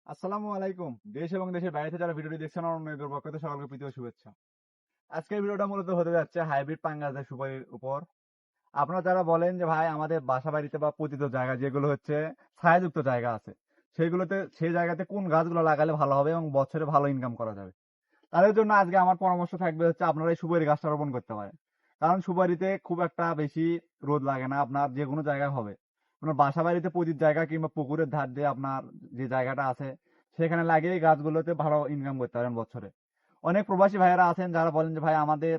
আসসালামু আলাইকুম। দেশ এবং দেশের বাইরে থেকে যারা ভিডিওটি দেখছেন অন্যদের পক্ষ থেকে সকলকে প্রীতি ও শুভেচ্ছা। আজকের ভিডিওটা মূলত হতে যাচ্ছে হাইব্রিড পাঙ্গাস জাতের সুপারির উপর। আপনারা যারা বলেন যে ভাই আমাদের বাসা বাড়িতে বা পতিত জায়গা যেগুলো হচ্ছে ছায়াযুক্ত জায়গা আছে, সেই জায়গাতে কোন গাছগুলো লাগালে ভালো হবে এবং বছরে ভালো ইনকাম করা যাবে, তাদের জন্য আজকে আমার পরামর্শ থাকবে হচ্ছে আপনারা এই সুপারি গাছটা রোপণ করতে পারেন। কারণ সুপারিতে খুব একটা বেশি রোদ লাগে না, আপনার যে কোনো জায়গায় হবে। আপনার বাসা বাড়িতে পতিত জায়গা কিংবা পুকুরের ধার দিয়ে আপনার যে জায়গাটা আছে সেখানে লাগিয়ে গাছগুলোতে ভালো ইনকাম করতে পারেন বছরে। অনেক প্রবাসী ভাইয়েরা আছেন যারা বলেন যে ভাই আমাদের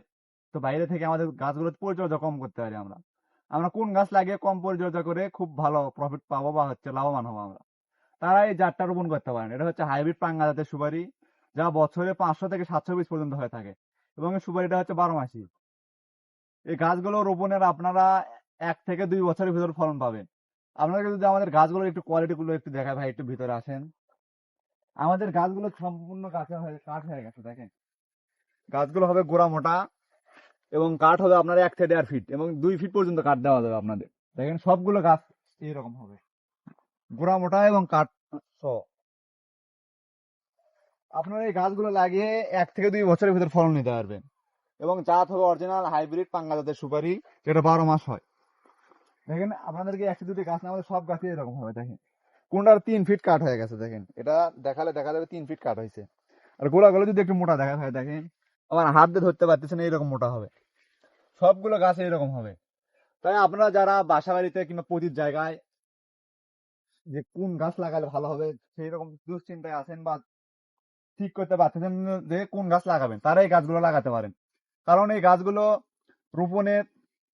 তো বাইরে থেকে আমাদের গাছগুলোতে পরিচর্যা কম করতে পারি আমরা আমরা কোন গাছ লাগিয়ে কম পরিচর্যা করে খুব ভালো প্রফিট পাবো বা হচ্ছে লাভবান হবো আমরা, তারা এই জাতটা রোপণ করতে পারেন। এটা হচ্ছে হাইব্রিড পাঙ্গা জাতের সুপারি, যা বছরে 500 থেকে 700 পিস পর্যন্ত হয়ে থাকে এবং এই সুপারিটা হচ্ছে 12 মাসি। এই গাছগুলো রোপণের আপনারা 1 থেকে 2 বছরের ভিতর ফলন পাবেন। আপনারা যদি আমাদের গাছগুলোর একটু কোয়ালিটি গুলো একটু দেখায় ভাই, একটু ভিতরে আসেন। আমাদের গাছগুলো সম্পূর্ণ কাঠ হয়ে গেছে, দেখেন গাছগুলো হবে গোড়া মোটা এবং কাঠ হবে আপনার 1 থেকে 1.5 ফিট এবং 2 ফিট পর্যন্ত কাঠ দেওয়া যাবে আপনাদের। দেখেন সবগুলো গাছ এইরকম হবে, গোড়া মোটা এবং কাঠ সহ। আপনারা এই গাছগুলো লাগিয়ে 1 থেকে 2 বছরের ভিতর ফলন নিতে পারবেন এবং জাত হবে অরিজিনাল হাইব্রিড পাঙ্গা জাতের সুপারি, যেটা 12 মাস হয়। দেখেন আপনাদেরকে 1 2টি গাছ না, আমাদের সব গাছই এরকম হবে। দেখেন কোনটার 3 ফিট কাঠ হয়ে গেছে, দেখেন এটা দেখালে দেখা যাবে 3 ফিট কাঠ হয়েছে। আর গোড়াগুলো যদি একটু মোটা দেখা হয়, দেখেন আমার হাত দিয়ে ধরতে পারতেছেন এইরকম মোটা হবে। সবগুলো গাছ এইরকম হবে। তাই আপনারা যারা বাসা বাড়িতে কিংবা পতিত জায়গায় যে কোন গাছ লাগালে ভালো হবে সেই রকম দুশ্চিন্তায় আছেন বা ঠিক করতে পারতেছেন যে কোন গাছ লাগাবেন, তারা এই গাছগুলো লাগাতে পারেন। কারণ এই গাছগুলো রোপণের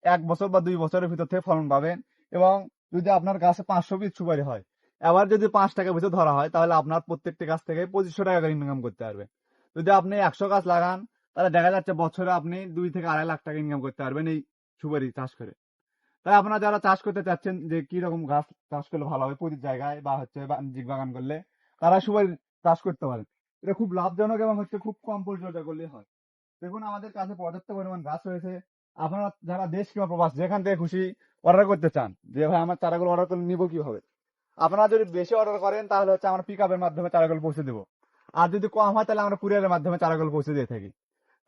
1 বছর বা 2 বছরের ভিতর থেকে ফলন পাবেন। এবং যদি আপনার গাছে 500 পিস সুপারি হয়, এবার যদি 5 টাকা ভিতর ধরা হয়, তাহলে আপনার প্রত্যেকটি গাছ থেকে 2500 টাকা করে ইনকাম করতে পারবেন। যদি আপনি 100 গাছ লাগান, তাহলে দেখা যাচ্ছে বছরে আপনি 2 থেকে 2.5 লাখ টাকা ইনকাম করতে পারবেন এই সুপারি চাষ করে। তাই আপনারা যারা চাষ করতে চাচ্ছেন যে কি রকম গাছ চাষ করলে ভালো হবে প্রতি জায়গায় বা হচ্ছে বাণিজ্যিক বাগান করলে, তারা সুপারি চাষ করতে পারেন। এটা খুব লাভজনক এবং হচ্ছে খুব কম পরিচর্যা করলে হয়। দেখুন আমাদের কাছে পর্যাপ্ত পরিমাণ গাছ রয়েছে। আপনারা যারা দেশ কিংবা প্রবাস যেখান থেকে খুশি অর্ডার করতে চান যে ভাই আমার চারাগুলো অর্ডার করে নিবো কিভাবে, আপনারা যদি বেশি অর্ডার করেন তাহলে হচ্ছে আমরা পিক আপের মাধ্যমে চারাগুলো পৌঁছে দেবো। আর যদি কম হয় তাহলে আমরা কুরিয়ারের মাধ্যমে চারাগুলো পৌঁছে দিয়ে থাকি।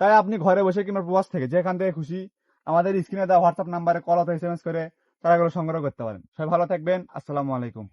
তাই আপনি ঘরে বসে কিংবা প্রবাস থেকে যেখান থেকে খুশি আমাদের স্ক্রিনে দেওয়া হোয়াটসঅ্যাপ নাম্বারে কল অথবা SMS করে চারাগুলো সংগ্রহ করতে পারেন। সবাই ভালো থাকবেন। আসসালামু আলাইকুম।